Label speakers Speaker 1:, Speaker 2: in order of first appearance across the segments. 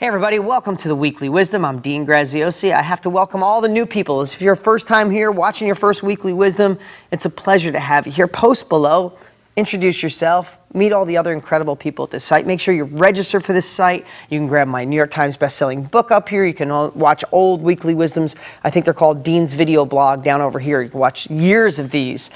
Speaker 1: Hey everybody, welcome to the Weekly Wisdom. I'm Dean Graziosi. I have to welcome all the new people. If you're first time here watching your first Weekly Wisdom, it's a pleasure to have you here. Post below, introduce yourself, meet all the other incredible people at this site. Make sure you register for this site. You can grab my New York Times best-selling book up here. You can watch old Weekly Wisdoms. I think they're called Dean's Video Blog down over here. You can watch years of these.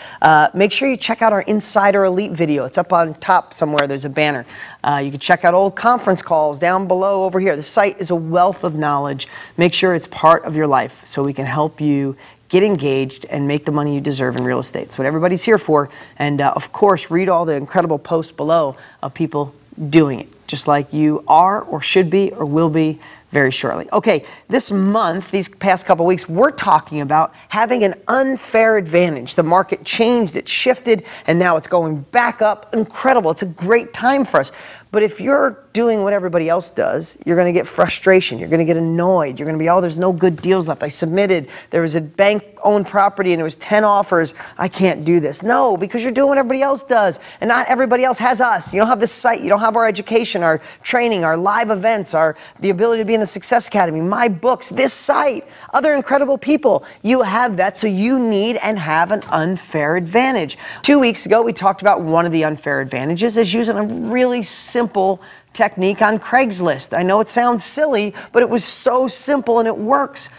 Speaker 1: Make sure you check out our Insider Elite video. It's up on top somewhere. There's a banner. You can check out old conference calls down below over here. The site is a wealth of knowledge. Make sure it's part of your life so we can help you get engaged and make the money you deserve in real estate. It's what everybody's here for. And of course, read all the incredible posts below of people doing it, just like you are or should be or will be very shortly. Okay, this month, these past couple weeks, we're talking about having an unfair advantage. The market changed, it shifted, and now it's going back up. Incredible. It's a great time for us. But if you're doing what everybody else does, you're going to get frustration. You're going to get annoyed. You're going to be, oh, there's no good deals left. I submitted. There was a bank-owned property and there was 10 offers. I can't do this. No, because you're doing what everybody else does. And not everybody else has us. You don't have this site. You don't have our education, our training, our live events, the ability to be in the Success Academy, my books, this site, other incredible people. You have that, so you need and have an unfair advantage. 2 weeks ago, we talked about one of the unfair advantages is using a really simple technique on Craigslist. I know it sounds silly, but it was so simple and it works.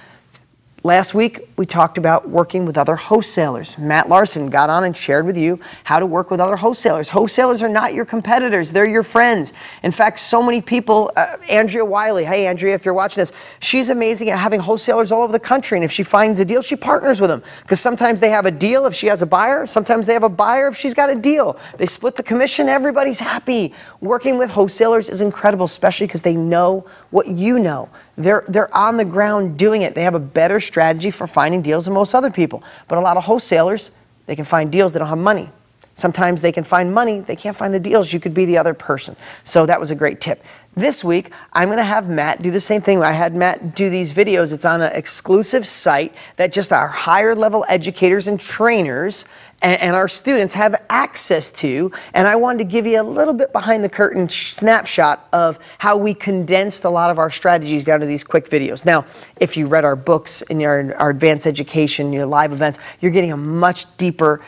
Speaker 1: Last week, we talked about working with other wholesalers. Matt Larson got on and shared with you how to work with other wholesalers. Wholesalers are not your competitors. They're your friends. In fact, so many people, Andrea Wiley, hey Andrea, if you're watching this, she's amazing at having wholesalers all over the country. And if she finds a deal, she partners with them. Because sometimes they have a deal if she has a buyer. Sometimes they have a buyer if she's got a deal. They split the commission. Everybody's happy. Working with wholesalers is incredible, especially because they know what you know. They're on the ground doing it. They have a better strategy for finding deals than most other people. But a lot of wholesalers, they can find deals, they don't have money. Sometimes they can find money, they can't find the deals. You could be the other person. So that was a great tip. This week, I'm going to have Matt do the same thing. I had Matt do these videos. It's on an exclusive site that just our higher level educators and trainers and our students have access to. And I wanted to give you a little bit behind the curtain snapshot of how we condensed a lot of our strategies down to these quick videos. Now, if you read our books in our advanced education, your live events, you're getting a much deeper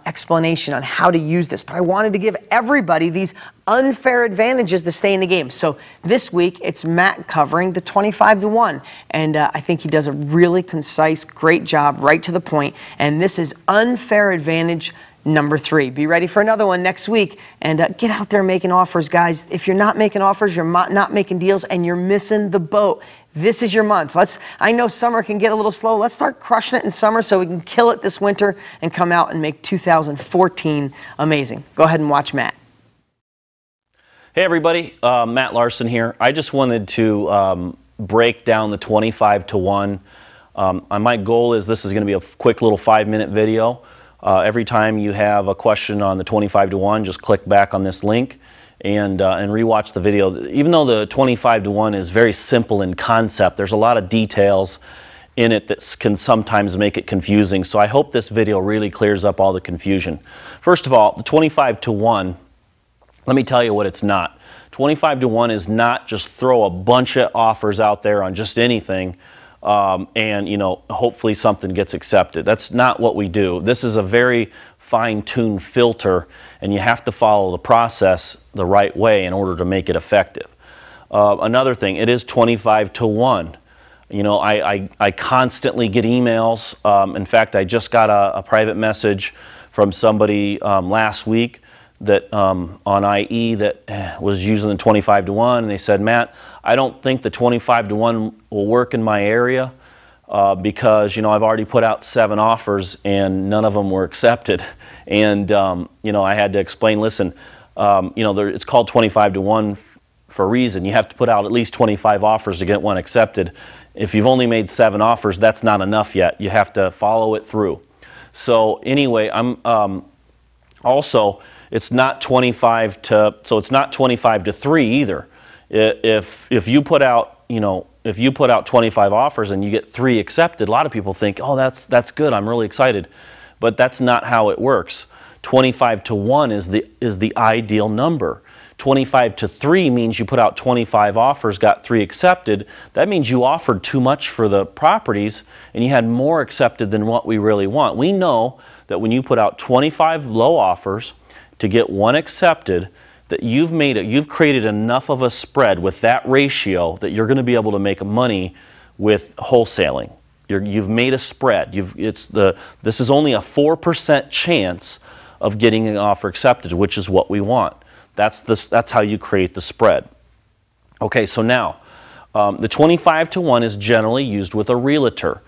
Speaker 1: explanation on how to use this. But I wanted to give everybody these unfair advantages to stay in the game. So this week, it's Matt covering the 25-to-1. And I think he does a really concise, great job, right to the point. And this is unfair advantage number 3. Be ready for another one next week. And get out there making offers, guys. If you're not making offers, you're not making deals, and you're missing the boat. This is your month. I know summer can get a little slow. Let's start crushing it in summer so we can kill it this winter and come out and make 2014 amazing. Go ahead and watch Matt.
Speaker 2: Hey everybody, Matt Larson here. I just wanted to break down the 25-to-1. My goal is this is going to be a quick little 5-minute video. Every time you have a question on the 25-to-1, just click back on this link and rewatch the video. Even though the 25-to-1 is very simple in concept, there's a lot of details in it that can sometimes make it confusing. So I hope this video really clears up all the confusion. First of all, the 25-to-1, let me tell you what it's not. 25-to-1 is not just throw a bunch of offers out there on just anything and, you know, hopefully something gets accepted. That's not what we do. This is a very fine-tuned filter, and you have to follow the process the right way in order to make it effective. Another thing, it is 25-to-1. You know, I constantly get emails. In fact, I just got a private message from somebody last week that on IE that was using the 25-to-1, and they said, Matt, I don't think the 25-to-1 will work in my area because, you know, I've already put out 7 offers and none of them were accepted. And, you know, I had to explain, listen, you know, it's called 25-to-1 for a reason. You have to put out at least 25 offers to get one accepted. If you've only made 7 offers, that's not enough yet. You have to follow it through. So anyway, also, it's not 25-to-3 either. If you put out, you know, if you put out 25 offers and you get 3 accepted, a lot of people think, oh, that's good, I'm really excited. But that's not how it works. 25-to-1 is the ideal number. 25 to 3 means you put out 25 offers, got 3 accepted. That means you offered too much for the properties and you had more accepted than what we really want. We know that when you put out 25 low offers to get 1 accepted, that you've created enough of a spread with that ratio that you're going to be able to make money with wholesaling. You've made a spread. This is only a 4% chance of getting an offer accepted, which is what we want. That's how you create the spread. Okay, so now the 25 to 1 is generally used with a realtor.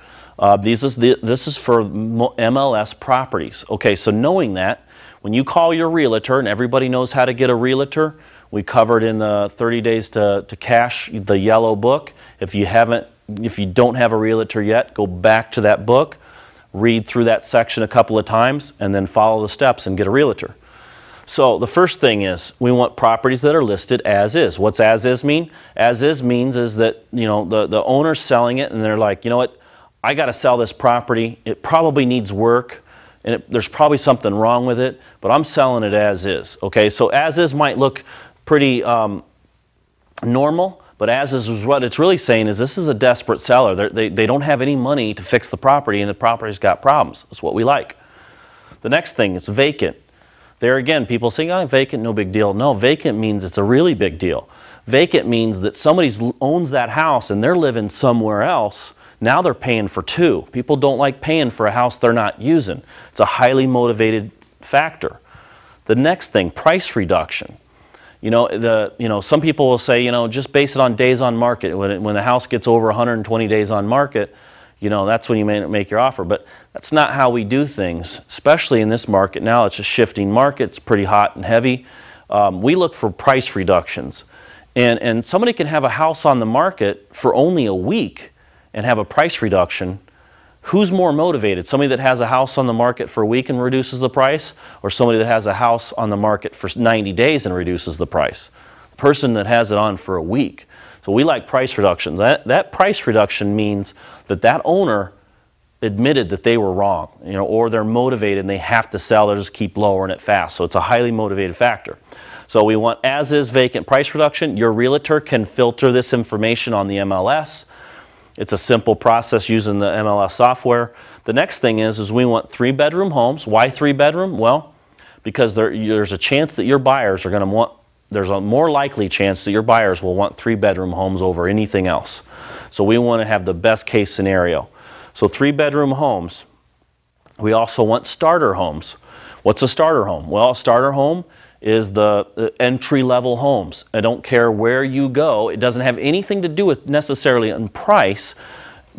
Speaker 2: This is for MLS properties. Okay, so knowing that, when you call your realtor, and everybody knows how to get a realtor, we covered in the 30 days to cash, the yellow book. If you don't have a realtor yet, go back to that book, read through that section a couple of times, and then follow the steps and get a realtor. So the first thing is we want properties that are listed as is. What's as is mean? As is means is that, you know, the owner's selling it and they're like, you know what, I got to sell this property. It probably needs work and there's probably something wrong with it, but I'm selling it as is. Okay, so as is might look pretty normal, but as is what it's really saying is this is a desperate seller. They don't have any money to fix the property and the property's got problems. That's what we like. The next thing is vacant. There again, people say, oh, vacant, no big deal. No, vacant means it's a really big deal. Vacant means that somebody owns that house and they're living somewhere else. Now they're paying for 2. People don't like paying for a house they're not using. It's a highly motivated factor. The next thing, price reduction. You know, some people will say, you know, just base it on days on market. When the house gets over 120 days on market, you know, that's when you may make your offer. But that's not how we do things, especially in this market now. It's a shifting market. It's pretty hot and heavy. We look for price reductions. And somebody can have a house on the market for only a week and have a price reduction. Who's more motivated? Somebody that has a house on the market for a week and reduces the price, or somebody that has a house on the market for 90 days and reduces the price? The person that has it on for a week. So we like price reduction. That price reduction means that owner admitted that they were wrong, you know, or they're motivated and they have to sell, they'll just keep lowering it fast. So it's a highly motivated factor. So we want as is vacant price reduction. Your realtor can filter this information on the MLS. It's a simple process using the MLS software. The next thing is we want 3-bedroom homes. Why 3-bedroom? Well, because there's a chance that your buyers are going to want, there's a more likely chance that your buyers will want 3-bedroom homes over anything else. So we want to have the best case scenario. So 3-bedroom homes. We also want starter homes. What's a starter home? Well, a starter home is the entry-level homes. I don't care where you go. It doesn't have anything to do with necessarily in price,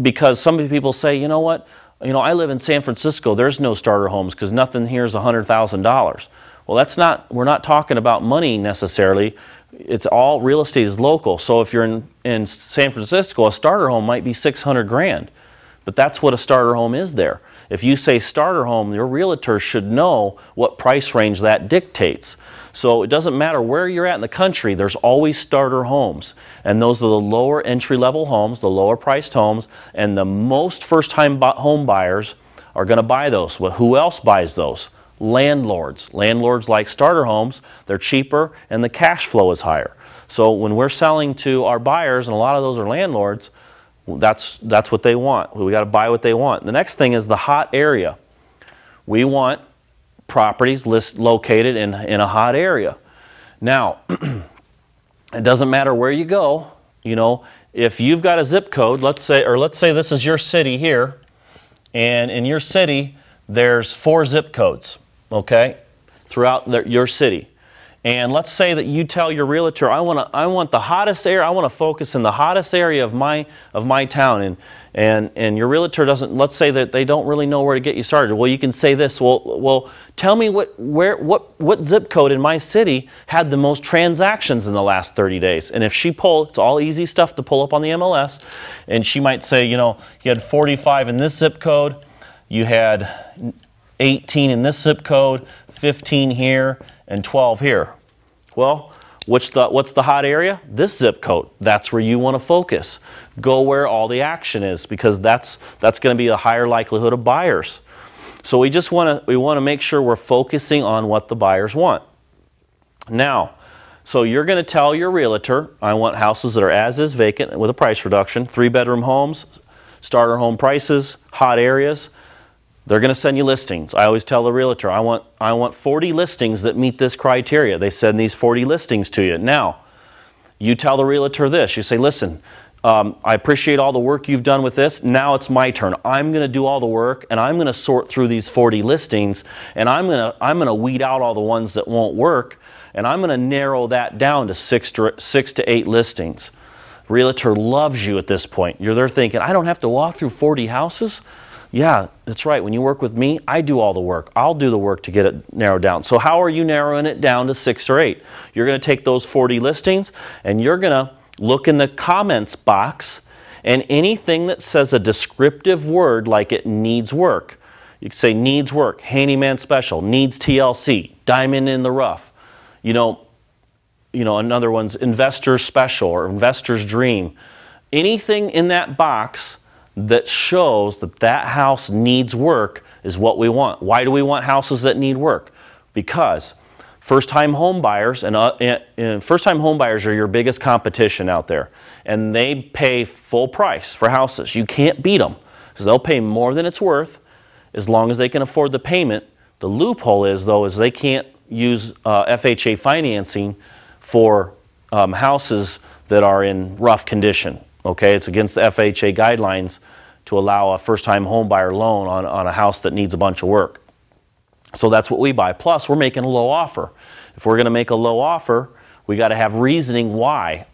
Speaker 2: because some people say, you know what, you know, I live in San Francisco, there's no starter homes because nothing here is $100,000. Well, that's not, we're not talking about money necessarily. It's all, real estate is local. So if you're in San Francisco, a starter home might be 600 grand. But that's what a starter home is there. If you say starter home, your realtor should know what price range that dictates. So it doesn't matter where you're at in the country, there's always starter homes. And those are the lower entry-level homes, the lower priced homes, and the most first-time home buyers are going to buy those. Well, who else buys those? Landlords. Landlords like starter homes, they're cheaper and the cash flow is higher. So when we're selling to our buyers, and a lot of those are landlords, that's what they want. We got to buy what they want. The next thing is the hot area. We want properties located in a hot area. Now, it doesn't matter where you go. You know, if you've got a zip code, let's say this is your city here, and in your city there's 4 zip codes, okay, throughout your city. And let's say that you tell your realtor, I want the hottest area, I want to focus in the hottest area of my town, and your realtor doesn't, let's say that they don't really know where to get you started. Well, you can say this, well tell me what zip code in my city had the most transactions in the last 30 days. And if she it's all easy stuff to pull up on the MLS, and she might say, you know, you had 45 in this zip code, you had 18 in this zip code, 15 here, and 12 here. Well, what's the hot area? This zip code. That's where you want to focus. Go where all the action is, because that's going to be a higher likelihood of buyers. So we want to make sure we're focusing on what the buyers want. Now, So you're going to tell your realtor, I want houses that are as is vacant with a price reduction, 3-bedroom homes, starter home prices, hot areas. They're going to send you listings. I always tell the realtor, I want 40 listings that meet this criteria. They send these 40 listings to you. Now, you tell the realtor this. You say, listen, I appreciate all the work you've done with this. Now it's my turn. I'm going to do all the work, and I'm going to sort through these 40 listings, and I'm going to weed out all the ones that won't work, and I'm going to narrow that down to 6 to 8 listings. Realtor loves you at this point. You're there thinking, I don't have to walk through 40 houses? Yeah, that's right. When you work with me, I do all the work. I'll do the work to get it narrowed down. So how are you narrowing it down to 6 or 8? You're going to take those 40 listings, and you're going to look in the comments box, and anything that says a descriptive word like it needs work. You can say needs work, handyman special, needs TLC, diamond in the rough. You know, another one's investor's special or investor's dream. Anything in that box that shows that that house needs work is what we want. Why do we want houses that need work? Because first-time home buyers and first-time home buyers are your biggest competition out there, and they pay full price for houses. You can't beat them because they'll pay more than it's worth as long as they can afford the payment. The loophole is, though, is they can't use FHA financing for houses that are in rough condition. Okay, it's against the FHA guidelines to allow a first-time home buyer loan on a house that needs a bunch of work. So that's what we buy. Plus, we're making a low offer. If we're going to make a low offer, we got to have reasoning why.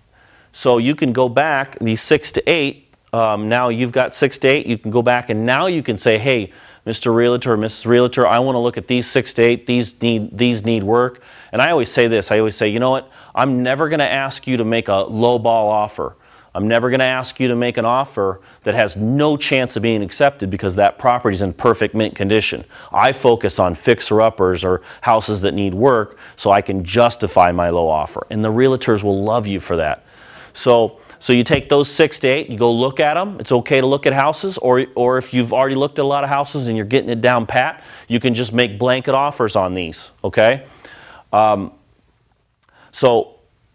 Speaker 2: So you can go back these 6 to 8. Now you've got 6 to 8. You can go back and now you can say, hey, Mr. Realtor or Mrs. Realtor, I want to look at these 6 to 8. These need work. And I always say this. I always say, you know what? I'm never going to ask you to make a low ball offer. I'm never going to ask you to make an offer that has no chance of being accepted because that property is in perfect mint condition. I focus on fixer-uppers or houses that need work so I can justify my low offer. And the realtors will love you for that. So you take those 6 to 8, you go look at them. It's okay to look at houses, or if you've already looked at a lot of houses and you're getting it down pat, you can just make blanket offers on these, okay?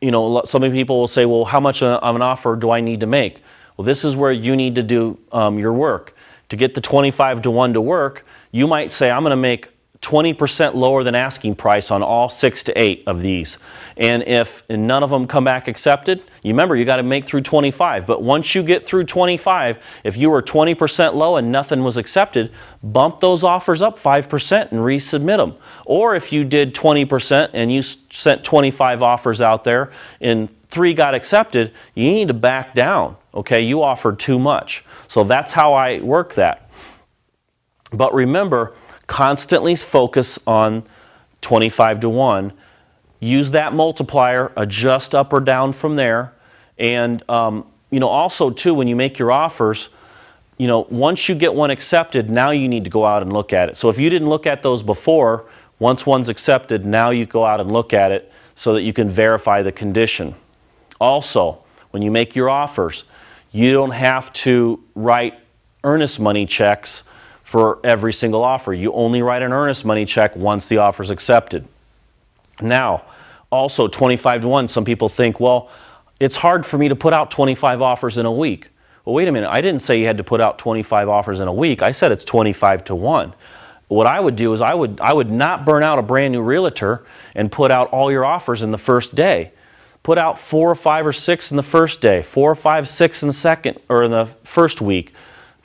Speaker 2: You know, some people will say, well, how much of an offer do I need to make? Well, this is where you need to do your work. To get the 25 to 1 to work, you might say, I'm going to make 20% lower than asking price on all 6 to 8 of these. And if none of them come back accepted, you remember you got to make through 25. But once you get through 25, if you were 20% low and nothing was accepted, bump those offers up 5% and resubmit them. Or if you did 20% and you sent 25 offers out there and 3 got accepted, you need to back down. Okay, you offered too much. So that's how I work that. But remember, constantly focus on 25 to 1. Use that multiplier, adjust up or down from there. And you know, also too, when you make your offers, you know, once you get one accepted, now you need to go out and look at it. So if you didn't look at those before, once one's accepted, now you go out and look at it so that you can verify the condition. Also, when you make your offers, you don't have to write earnest money checks for every single offer. You only write an earnest money check once the offer is accepted. Now, also 25 to 1, some people think, well, it's hard for me to put out 25 offers in a week. Well, wait a minute, I didn't say you had to put out 25 offers in a week. I said it's 25 to 1. What I would do is I would not burn out a brand new realtor and put out all your offers in the first day. Put out 4 or 5 or 6 in the first day, 4 or 5, 6 in the second or in the first week.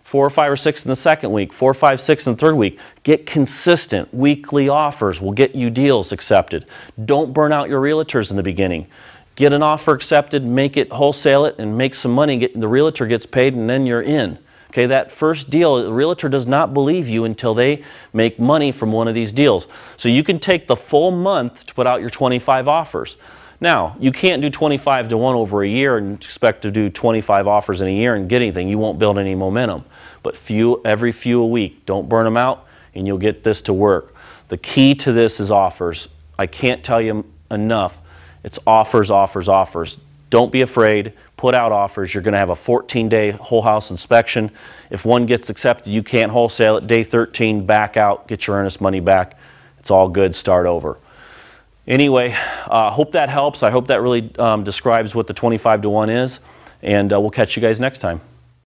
Speaker 2: 4 or 5 or 6 in the second week, 4 or 5, 6 in the third week. Get consistent weekly offers will get you deals accepted. Don't burn out your realtors in the beginning. Get an offer accepted, make it, wholesale it, and make some money. The realtor gets paid, and then you're in. Okay, that first deal, the realtor does not believe you until they make money from one of these deals. So you can take the full month to put out your 25 offers. Now, you can't do 25 to 1 over a year and expect to do 25 offers in a year and get anything. You won't build any momentum. But every few a week. Don't burn them out, and you'll get this to work. The key to this is offers. I can't tell you enough. It's offers, offers, offers. Don't be afraid. Put out offers. You're going to have a 14-day whole house inspection. If one gets accepted, you can't wholesale it. Day 13, back out. Get your earnest money back. It's all good. Start over. Anyway, hope that helps. I hope that really describes what the 25 to 1 is, and we'll catch you guys next time.